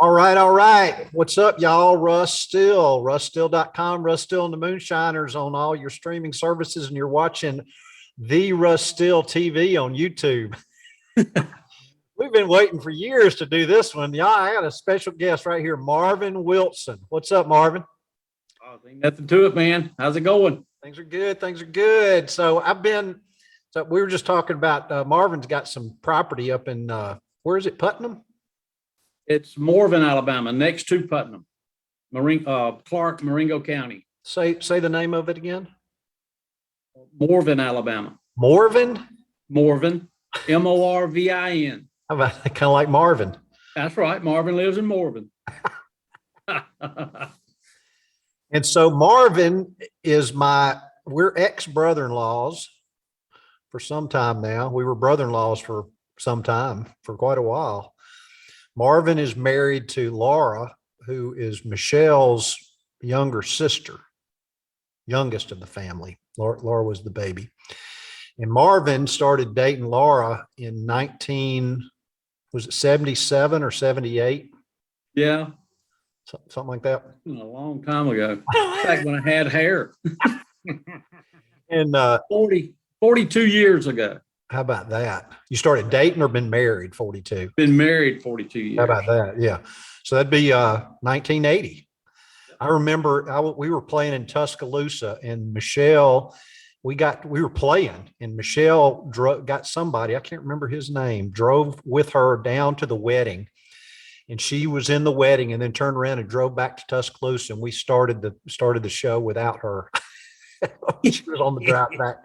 All right, all right. What's up, y'all? Russ Still, russstill.com, Russ Still and the Moonshiners on all your streaming services, and you're watching the Russ Still TV on YouTube. We've been waiting for years to do this one. Y'all, I got a special guest right here, Marvin Wilson. What's up, Marvin? Oh, ain't nothing to it, man. How's it going? Things are good. Things are good. So we were just talking about Marvin's got some property up in, where is it, Putnam? It's Morven, Alabama, next to Putnam, Clark, Marengo County. Say the name of it again. Morven, Alabama. Morvin? Morven, Morvin. How about kind of like Marvin? That's right. Marvin lives in Morven. And so Marvin is we're ex-brother-in-laws for some time now. We were brother-in-laws for some time, for quite a while. Marvin is married to Laura, who is Michelle's younger sister, youngest of the family. Laura was the baby. And Marvin started dating Laura in 77 or 78? Yeah. Something like that. A long time ago. Back when I had hair. And 42 years ago. how about that? You started dating or been married 42? Been married 42 years. How about that? Yeah. So that'd be 1980. I remember we were playing in Tuscaloosa, and Michelle, we were playing, and Michelle got somebody, I can't remember his name, drove with her down to the wedding, and she was in the wedding and then turned around and drove back to Tuscaloosa, and we started the show without her. She was on the drive back.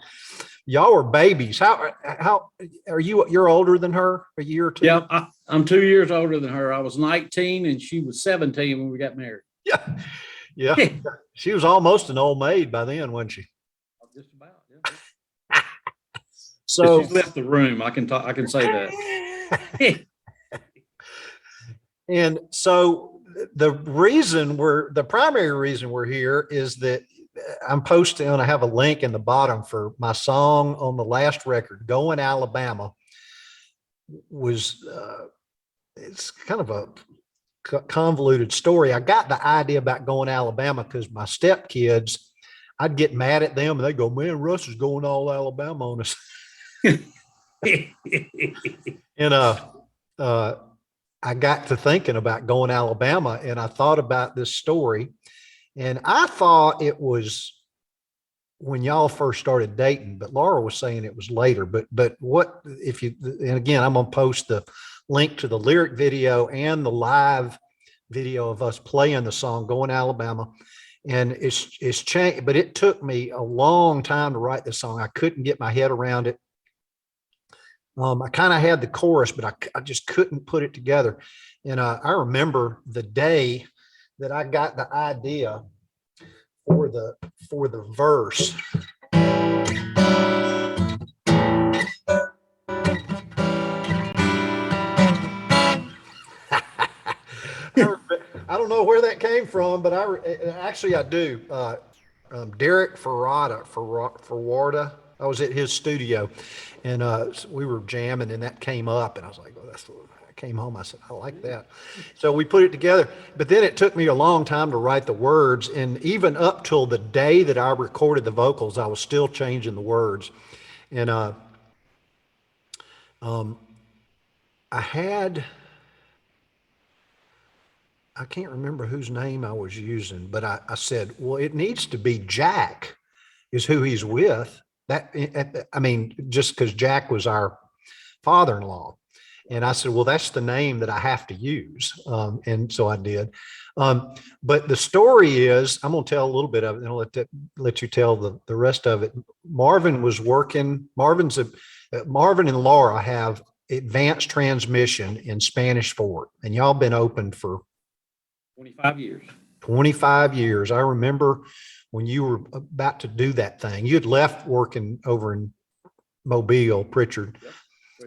Y'all were babies. How are you? You're older than her, a year or two? Yeah, I'm 2 years older than her. I was 19 and she was 17 when we got married. Yeah. Yeah. She was almost an old maid by then, wasn't she? Just about. Yeah. So she's left the room. I can say that. And so the primary reason we're here is that I'm posting, and I have a link in the bottom for my song on the last record, Going Alabama. It's kind of a convoluted story. I got the idea about Going Alabama because my stepkids, I'd get mad at them and they go, man, Russ is going all Alabama on us. And I got to thinking about Going Alabama, and I thought about this story, and I thought it was when y'all first started dating, but Laura was saying it was later. But what if you, and again, I'm gonna post the link to the lyric video and the live video of us playing the song Going Alabama. And it's changed, but it took me a long time to write this song. I couldn't get my head around it. I kind of had the chorus, but I just couldn't put it together. And I remember the day that I got the idea for the verse. I don't know where that came from, but I do. Derek Ferrada, I was at his studio, and we were jamming, and that came up, and I was like, "Oh, I came home. I said, I like that." So we put it together, but then it took me a long time to write the words, and even up till the day that I recorded the vocals, I was still changing the words, and I can't remember whose name I was using, but I said, well, it needs to be Jack is who he's with. Just because Jack was our father-in-law. And I said, well, that's the name that I have to use. And so I did. But the story is, I'm going to tell a little bit of it, and I'll let you tell the rest of it. Marvin and Laura have advanced transmission in Spanish Fort, and y'all been open for 25 years. 25 years. I remember when you were about to do that thing. You had left working over in Mobile, Pritchard,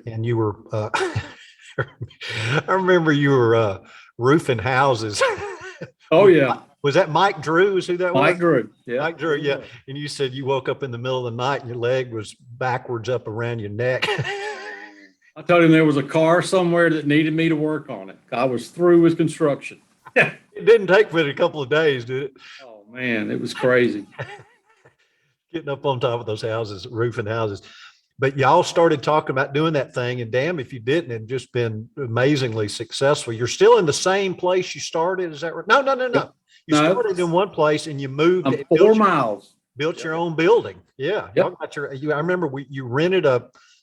and you were, I remember you were roofing houses. Oh, yeah. Was that Mike Drew? Is who that was? Mike Drew. Yeah. Mike Drew, yeah. And you said you woke up in the middle of the night and your leg was backwards up around your neck. I told him there was a car somewhere that needed me to work on it. I was through with construction. It didn't take but a couple of days, did it? Oh man, it was crazy. Getting up on top of those houses, roofing houses. But y'all started talking about doing that thing, and damn if you didn't, and just been amazingly successful. You're still in the same place you started, is that right? No. You No. started in one place and you moved. I'm and 4 miles. built your own building. Yeah, Yep. y'all got I remember you rented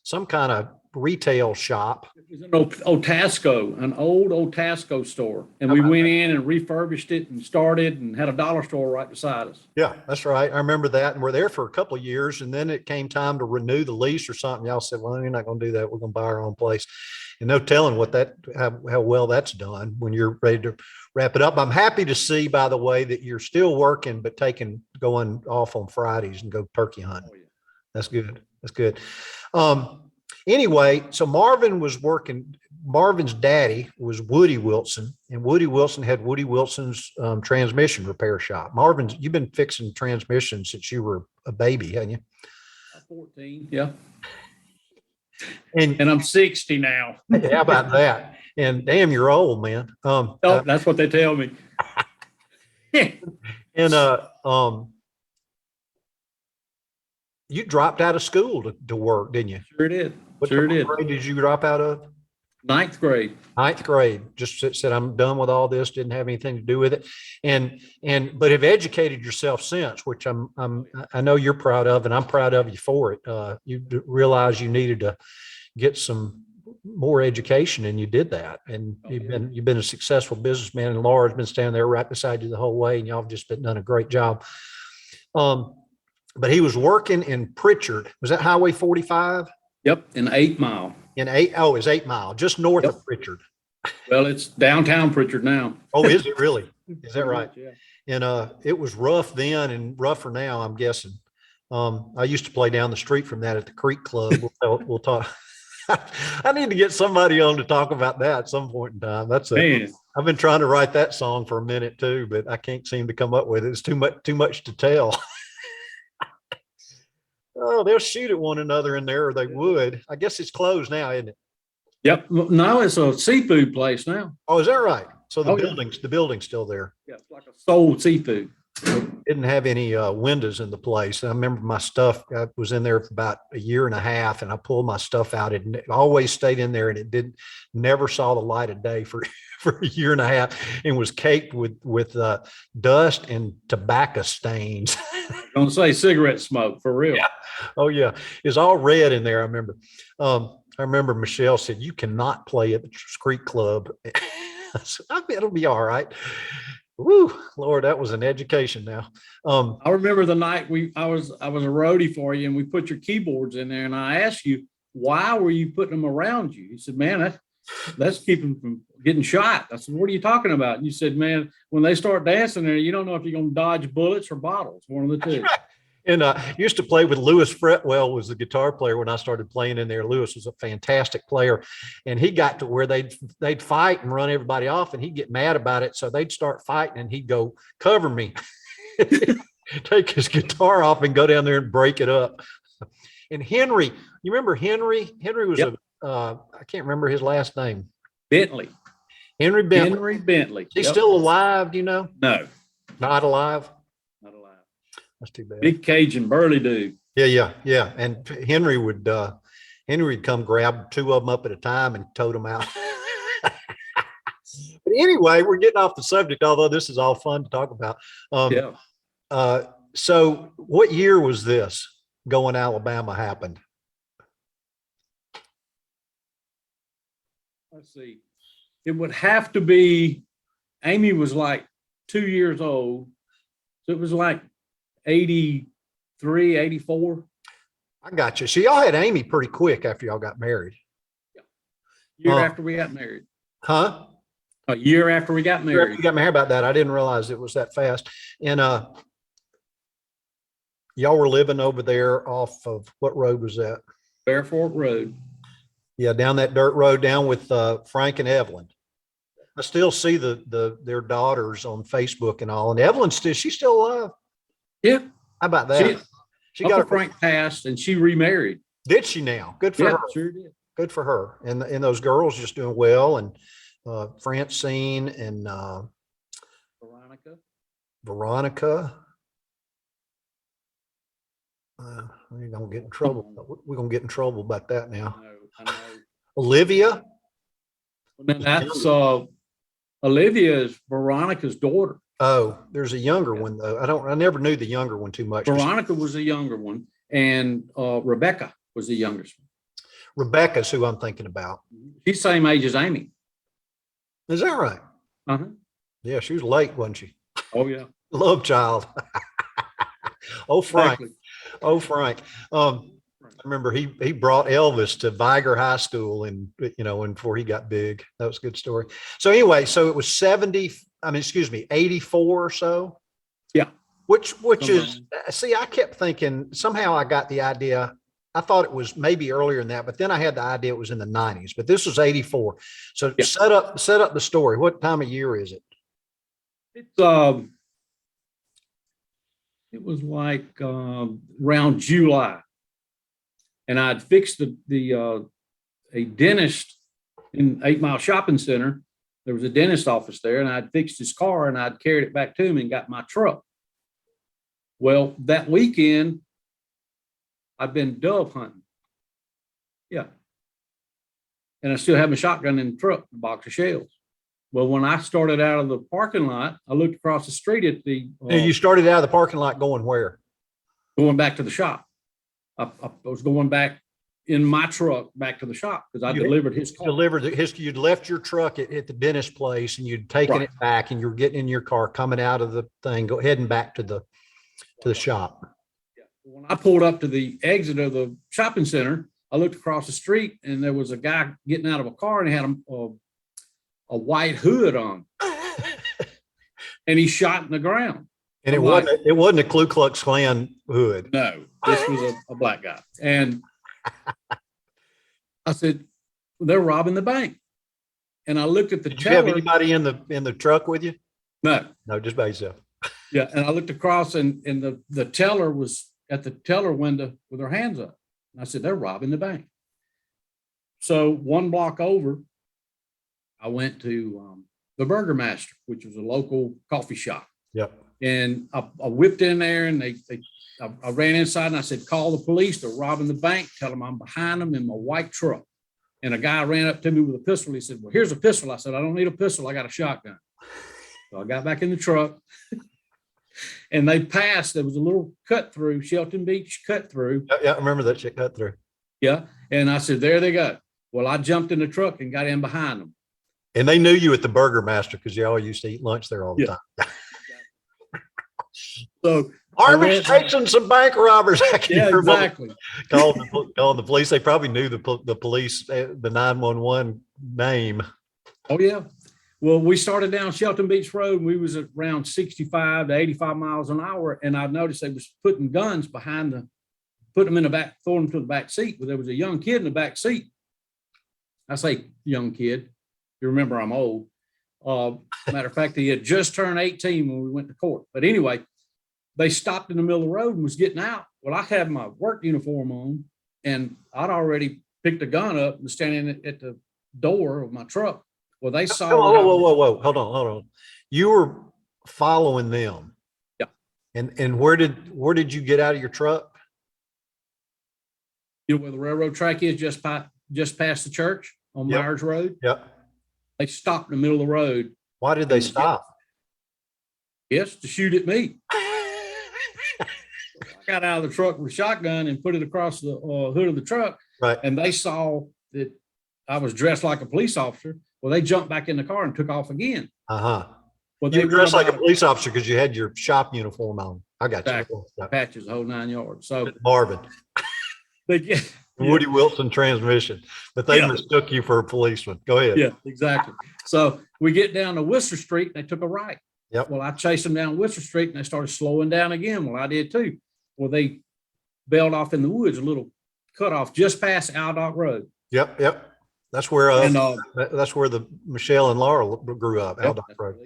some kind of retail shop. It was an Otasco, an old Otasco store. And How we about went in and refurbished it and started and had a dollar store right beside us. Yeah, that's right. I remember that, and we're there for a couple of years, and then it came time to renew the lease or something. Y'all said, "Well, you're not going to do that. We're going to buy our own place." And no telling how well that's done when you're ready to wrap it up. I'm happy to see, by the way, that you're still working, but going off on Fridays and go turkey hunting. Oh, yeah. That's good. That's good. Anyway, so Marvin's daddy was Woody Wilson, and Woody Wilson had Woody Wilson's transmission repair shop. You've been fixing transmissions since you were a baby, haven't you? 14, yeah. And I'm 60 now. how about that? And damn, you're old, man. Oh, that's what they tell me. And you dropped out of school to work, didn't you? Sure did. What Sure did. grade did you drop out of? 9th grade. 9th grade. Just said, I'm done with all this. Didn't have anything to do with it. But have educated yourself since, which I know you're proud of, and I'm proud of you for it. You realized you needed to get some more education, and you did that. And you've been a successful businessman, and Laura's been standing there right beside you the whole way, and y'all have just done a great job. But he was working in Pritchard. Was that Highway 45? Yep, in 8 Mile. It's 8 Mile, just north of Pritchard. Well, it's downtown Pritchard now. Oh, is it really? Is that right? Yeah. And it was rough then and rougher now, I'm guessing. I used to play down the street from that at the Creek Club. We'll talk. I need to get somebody on to talk about that at some point in time. I've been trying to write that song for a minute too, but I can't seem to come up with it. It's too much to tell. Oh, they'll shoot at one another in there, or they would. I guess it's closed now, isn't it? Yep. No, it's a seafood place now. Oh, is that right? So the Yeah. building's still there. Yeah, it's like a soul seafood. Didn't have any windows in the place. I remember my stuff. I was in there for about a year and a half, and I pulled my stuff out. It always stayed in there, and it never saw the light of day for a year and a half, and was caked with dust and tobacco stains. Don't say cigarette smoke for real. Yeah. Oh yeah, it's all red in there. I remember Michelle said, "You cannot play at the Creek Club." I said, "I bet it'll be all right." Woo, Lord, that was an education now. I remember the night I was a roadie for you, and we put your keyboards in there, and I asked you, why were you putting them around you? You said, man, that's keeping them from getting shot. I said, what are you talking about? And you said, man, when they start dancing there, you don't know if you're going to dodge bullets or bottles, one of the two. And I used to play with Lewis Fretwell, was the guitar player when I started playing in there. Lewis was a fantastic player, and he got to where they'd fight and run everybody off, and he'd get mad about it. So they'd start fighting, and he'd go, cover me, take his guitar off and go down there and break it up. And Henry, you remember Henry? Henry was I can't remember his last name. Bentley. Henry Bentley. Henry Bentley. He's still alive, do you know? No. Not alive? Not alive. That's too bad. Big Cajun burly dude. Yeah. And Henry would come grab two of them up at a time and tote them out. But anyway, we're getting off the subject, although this is all fun to talk about. So what year was this Going Alabama happened? Let's see. It would have to be, Amy was like 2 years old. So it was like 83, 84. I got you. So y'all had Amy pretty quick after y'all got married. Year after we got married. Huh? A year after we got married. You got married about that. I didn't realize it was that fast. And y'all were living over there off of, what road was that? Bear Fork Road. Yeah, down that dirt road, down with Frank and Evelyn. I still see their daughters on Facebook and all. And Evelyn's she's still alive. Yeah. How about that? She got Uncle Frank passed and she remarried. Did she now? Good for her. Sure did. good for her. And those girls just doing well. And Francine and Veronica. We're gonna get in trouble. We're gonna get in trouble about that now. I know. Olivia. And that's Olivia is Veronica's daughter. Oh, there's a younger one though. I never knew the younger one too much. Veronica was the younger one, and Rebecca was the youngest one. Rebecca's who I'm thinking about. She's same age as Amy. Is that right? Uh-huh. Yeah, she was late, wasn't she? Oh yeah. Love child. Oh, Frank. Exactly. Oh, Frank. I remember he brought Elvis to Viger High School and before he got big. That was a good story. So anyway, so it was 84 or so. Yeah. Which is, see, I kept thinking somehow I got the idea. I thought it was maybe earlier than that, but then I had the idea it was in the 90s, but this was 84. So yeah. set up the story. What time of year is it? It's it was like around July, and I'd fixed a dentist in 8 Mile Shopping Center. There was a dentist office there, and I'd fixed his car, and I'd carried it back to him and got my truck. Well, that weekend, I've been dove hunting. Yeah. And I still have my shotgun in the truck, a box of shells. Well, when I started out of the parking lot, I looked across the street at the. You started out of the parking lot going where? Going back to the shop. I was going back in my truck back to the shop because I delivered his car. You'd left your truck at the dentist place and you'd taken it back and you were getting in your car, coming out of the thing, heading back to the shop. Yeah. When I pulled up to the exit of the shopping center, I looked across the street and there was a guy getting out of a car and he had a white hood on, and he shot in the ground. And it wasn't a Ku Klux Klan hood. No, this was a black guy. And I said, they're robbing the bank. And I looked at the Did you have anybody in the truck with you? No, just by yourself. Yeah, and I looked across, and the teller was at the teller window with her hands up. And I said, they're robbing the bank. So 1 block over, I went to the Burger Master, which was a local coffee shop. Yep. And I whipped in there, and I ran inside, and I said, call the police. They're robbing the bank. Tell them I'm behind them in my white truck. And a guy ran up to me with a pistol. He said, well, here's a pistol. I said, I don't need a pistol. I got a shotgun. So I got back in the truck, and they passed. There was a little cut through, Shelton Beach cut through. Yeah, I remember that shit cut through. Yeah. And I said, there they go. Well, I jumped in the truck and got in behind them. And they knew you at the Burger Master because y'all used to eat lunch there all the time. So Harvey's chasing some bank robbers. Exactly. Calling the police. They probably knew the police, the 911 name. Oh yeah. Well, we started down Shelton Beach Road, and we was at around 65 to 85 miles an hour. And I noticed they was putting guns behind putting them in the back, throwing them to the back seat. Well, there was a young kid in the back seat. I say young kid. You remember I'm old. Matter of fact, he had just turned 18 when we went to court. But anyway, they stopped in the middle of the road and was getting out. Well, I had my work uniform on, and I'd already picked a gun up and was standing at the door of my truck. Well, they saw. Whoa. Hold on. You were following them. Yeah. And where did you get out of your truck? You know where the railroad track is, just past the church on Myers Road? Yep. They stopped in the middle of the road. Why did they stop? Yes, to shoot at me. I got out of the truck with a shotgun and put it across the hood of the truck. Right. And they saw that I was dressed like a police officer. Well, they jumped back in the car and took off again. Uh-huh. Well, you were dressed like a police officer because you had your shop uniform on. I got exactly. you. Patches, the whole 9 yards. So Marvin. Yeah. Woody Wilson transmission, but they mistook you for a policeman. Go ahead. Yeah, exactly. So we get down to Worcester Street, and they took a right. Yep. Well, I chased them down Worcester Street, and they started slowing down again. Well, I did too. Well, they bailed off in the woods, a little cutoff just past Aldock Road. Yep. That's where that's where the Michelle and Laura grew up. Aldock Road.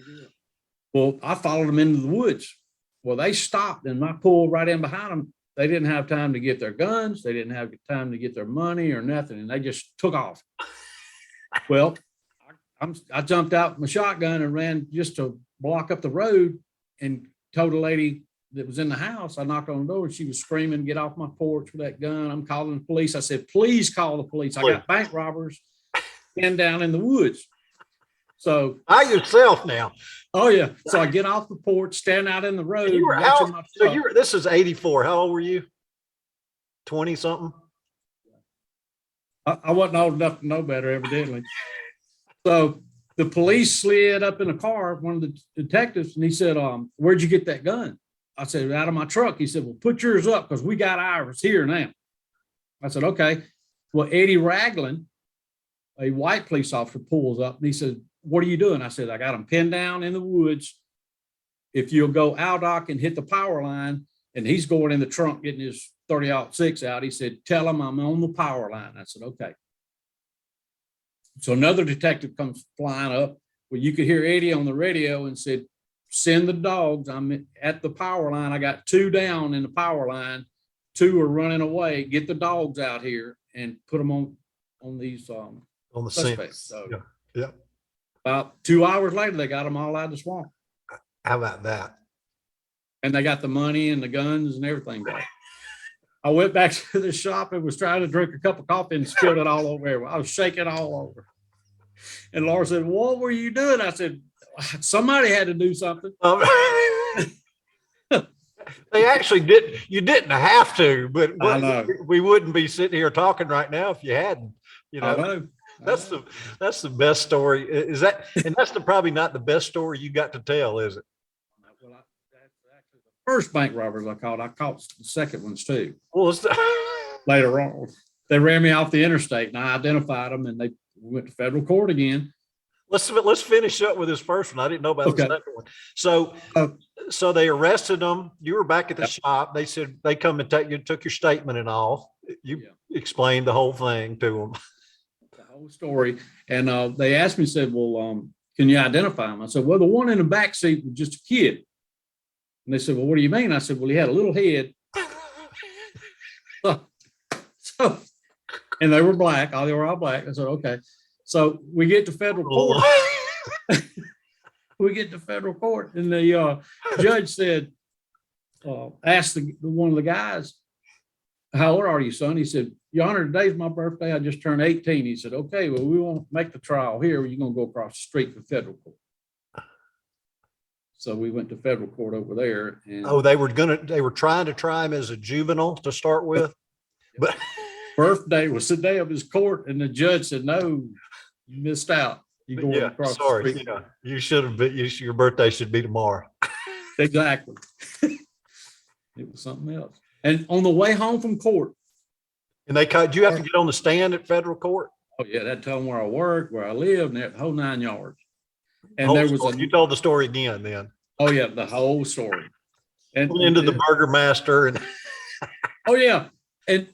Well, I followed them into the woods. Well, they stopped, and I pulled right in behind them. they didn't have time to get their guns. They didn't have time to get their money or nothing. And they just took off. Well, I jumped out with my shotgun and ran just to block up the road and told a lady that was in the house. I knocked on the door and she was screaming, "Get off my porch with that gun. I'm calling the police." I said, "Please call the police. I got bank robbers pinned down in the woods." So by yourself now. Oh yeah. So I get off the porch, stand out in the road. This is 84. How old were you? 20 something? I wasn't old enough to know better, evidently. So the police slid up in a car, one of the detectives, and he said, "Where'd you get that gun?" I said, "Out of my truck." He said, "Well, put yours up because we got ours here now." I said, "Okay." Well, Eddie Ragland, a white police officer, pulls up and he said, "What are you doing?" I said, "I got them pinned down in the woods. If you'll go out, Doc, and hit the power line." And he's going in the trunk getting his 30-06 out. He said, "Tell him I'm on the power line." I said, "Okay." So another detective comes flying up. Well, you could hear Eddie on the radio and said, "Send the dogs. I'm at the power line. I got 2 down in the power line. 2 are running away. Get the dogs out here and put them on these on the suspects." scene. So yeah. about 2 hours later, they got them all out of the swamp. How about that? And they got the money and the guns and everything back. I went back to the shop and was trying to drink a cup of coffee and spilled it all over everywhere. I was shaking all over. And Laura said, "What were you doing?" I said, "Somebody had to do something." They actually did. You didn't have to, but I know. we wouldn't be sitting here talking right now if you hadn't. You know, I know. That's the best story. Is that? And that's probably not the best story you got to tell, is it? Well, that's actually the first bank robbers I caught. I caught the second ones too. Well, Later on, they ran me off the interstate, and I identified them, and they went to federal court again. Let's finish up with this first one. I didn't know about the second one. So they arrested them. You were back at the shop. They said they come and took your statement and all. You explained the whole thing to them. The whole story. And they asked me, said, "Well, can you identify him?" I said, "Well, the one in the back seat was just a kid." And they said, "Well, what do you mean?" I said, "Well, he had a little head." So, and they were black. They were all black. I said, "Okay." So we get to federal court. We get to federal court, and the judge said, asked one of the guys, "How old are you, son?" He said, "Your Honor, today's my birthday. I just turned 18. He said, "Okay, well, we won't make the trial here. You're going to go across the street to federal court." So we went to federal court over there. And they were trying to try him as a juvenile to start with, but birthday was the day of his court, and the judge said, "No, you missed out. You going across the street." You know, you should have been. Your birthday should be tomorrow. Exactly. It was something else. And on the way home from court, and did you have to get on the stand at federal court? Oh yeah, that told them where I worked, where I lived, and the whole 9 yards. And there was you told the story again then. Oh yeah, the whole story. And into the Burger Master and oh yeah. And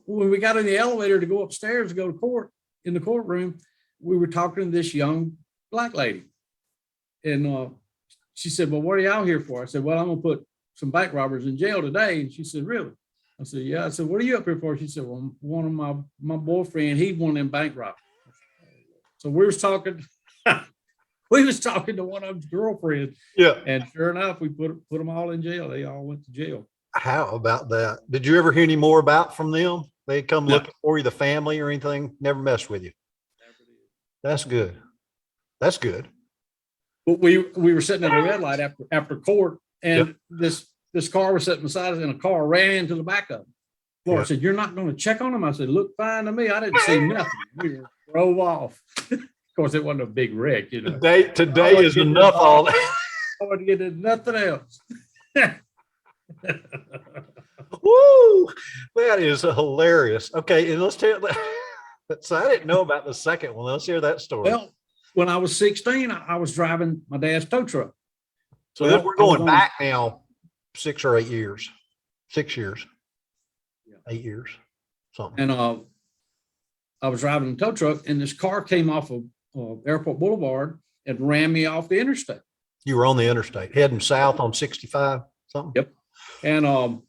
when we got in the elevator to go upstairs to go to court in the courtroom, we were talking to this young black lady. And she said, "Well, what are y'all here for?" I said, "Well, I'm gonna put some bank robbers in jail today." And she said, "Really?" I said, "Yeah." I said, "What are you up here for?" She said, "Well, one of my boyfriend, he won them bank robbers." So we was talking. We was talking to one of his girlfriends. Yeah. And sure enough, we put them all in jail. They all went to jail. How about that? Did you ever hear any more from them? They come looking for you, the family or anything? Never messed with you. Never did. That's good. That's good. But we were sitting at a red light after court, and this car was sitting beside us, and a car ran into the back of him. Laura said, "You're not going to check on him?" I said, "Look fine to me. I didn't see nothing." We drove off. Of course, it wasn't a big wreck, you know. Today is enough. All that. I want to get into nothing else. Woo! That is hilarious. Okay, and let's tell. So I didn't know about the second one. Let's hear that story. Well, when I was 16, I was driving my dad's tow truck. So we're going back now 6 or 8 years. 6 years. 8 years. Something. And I was driving a tow truck, and this car came off of Airport Boulevard and ran me off the interstate. You were on the interstate, heading south on 65, something? Yep. And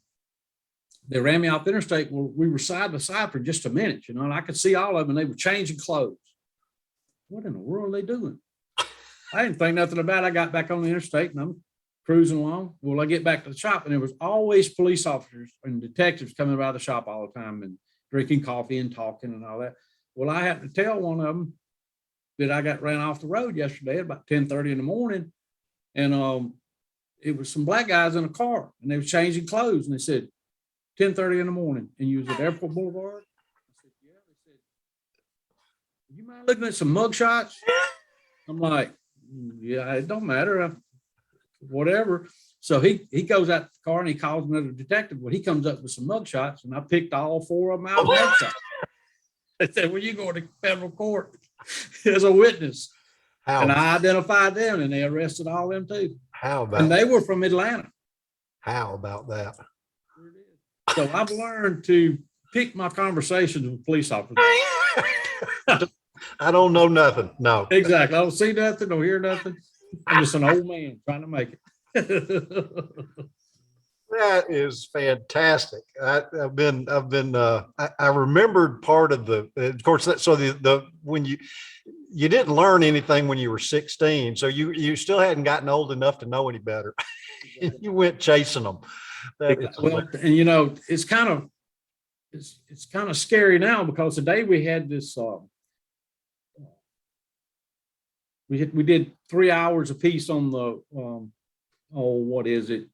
they ran me off the interstate. Well, we were side by side for just a minute, you know, and I could see all of them, and they were changing clothes. What in the world are they doing? I didn't think nothing about it. I got back on the interstate and I'm cruising along. Well, I get back to the shop, and there was always police officers and detectives coming by the shop all the time and drinking coffee and talking and all that. Well, I happened to tell one of them that I got ran off the road yesterday at about 10:30 in the morning. And it was some black guys in a car, and they were changing clothes, and they said, 10:30 in the morning, and you was at Airport Boulevard? I said, yeah. They said, you mind looking at some mug shots? I'm like, yeah, it don't matter. Whatever. So he goes out to the car and he calls another detective. Well, he comes up with some mug shots, and I picked all 4 of them out of mug shots. They said, well, you going to federal court as a witness. How, And I identified them, and they arrested all them too. how about And they were from Atlanta. how about that? So I've learned to pick my conversations with police officers. I don't know nothing. No. Exactly. I don't see nothing, don't hear nothing. I'm just an old man trying to make it. That is fantastic. I remembered part of of course, so when you didn't learn anything when you were 16, so you still hadn't gotten old enough to know any better. You went chasing them. Well, and you know, it's kind of scary now, because today we had this, we did 3 hours a piece on the, what is it?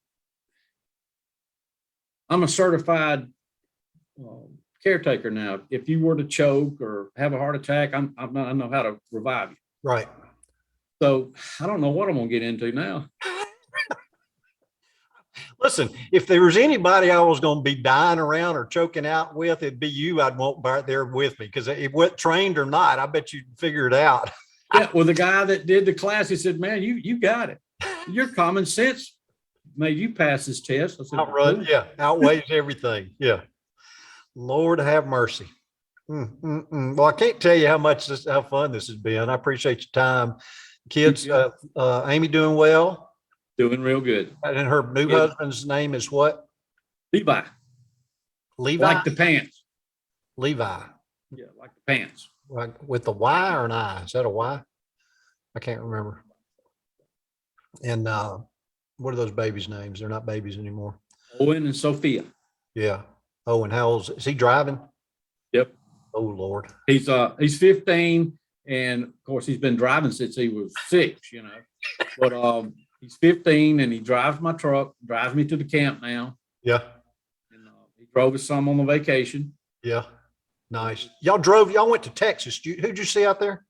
I'm a certified caretaker now. If you were to choke or have a heart attack, I know how to revive you. Right. So I don't know what I'm gonna get into now. Listen, if there was anybody I was going to be dying around or choking out with, it'd be you. I'd want right there with me, because it went trained or not, I bet you'd figure it out. Yeah, well, the guy that did the class, he said, "Man, you got it. Your common sense made you pass this test." I said, Outweighs everything. Yeah. Lord have mercy. Well, I can't tell you how fun this has been. I appreciate your time. Kids, Amy doing well? Doing real good. And her new husband's name is what? Levi. Levi? Like the pants. Levi. Yeah, like the pants. Like with the Y or an I? Is that a Y? I can't remember. And what are those babies' names? They're not babies anymore. Owen and Sophia. Yeah. Oh, and how old is he driving? Yep. Oh, Lord. He's 15, and of course he's been driving since he was 6, you know. But he's 15 and he drives my truck, drives me to the camp now. Yeah. And he drove us some on the vacation. Yeah. Nice. Y'all went to Texas. Who'd you see out there?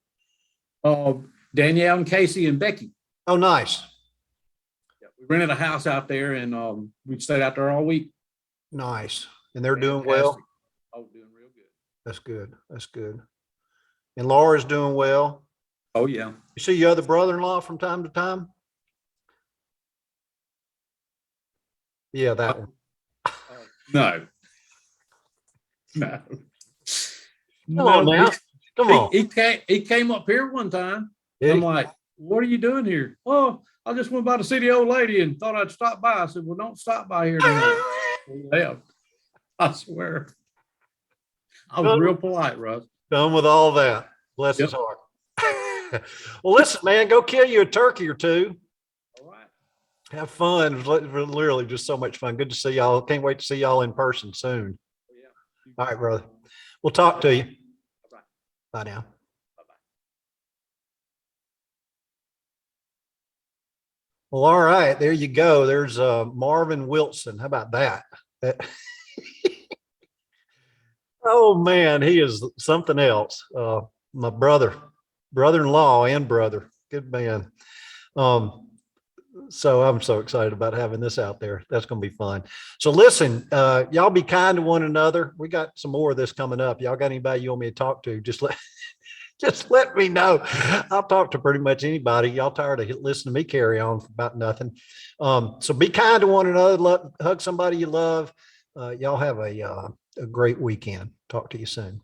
Danielle and Casey and Becky. Oh, nice. Yeah, we rented a house out there, and we stayed out there all week. Nice. And they're doing well? Oh, doing real good. That's good. That's good. And Laura's doing well? Oh, yeah. You see your other brother-in-law from time to time? Yeah, that one. No. No. Come on now. Come on. He came up here one time. Yeah. I'm like, what are you doing here? Oh, I just went by to see the old lady and thought I'd stop by. I said, well, don't stop by here tonight. Yeah, I swear. I was real polite, Russ. Done with all that. Bless his heart. Well, listen, man, go kill you a turkey or two. All right. Have fun. It was literally just so much fun. Good to see y'all. Can't wait to see y'all in person soon. Yeah. All right, brother. We'll talk to you. Bye. Bye now. Bye-bye. Well, all right. There you go. There's Marvin Wilson. How about that? Oh, man, he is something else. My brother-in-law and brother. Good man. So I'm so excited about having this out there. That's going to be fun. So listen, y'all be kind to one another. We got some more of this coming up. Y'all got anybody you want me to talk to? Just let me know. I'll talk to pretty much anybody. Y'all tired of listening to me carry on about nothing. So be kind to one another. Hug somebody you love. Y'all have a great weekend. Talk to you soon.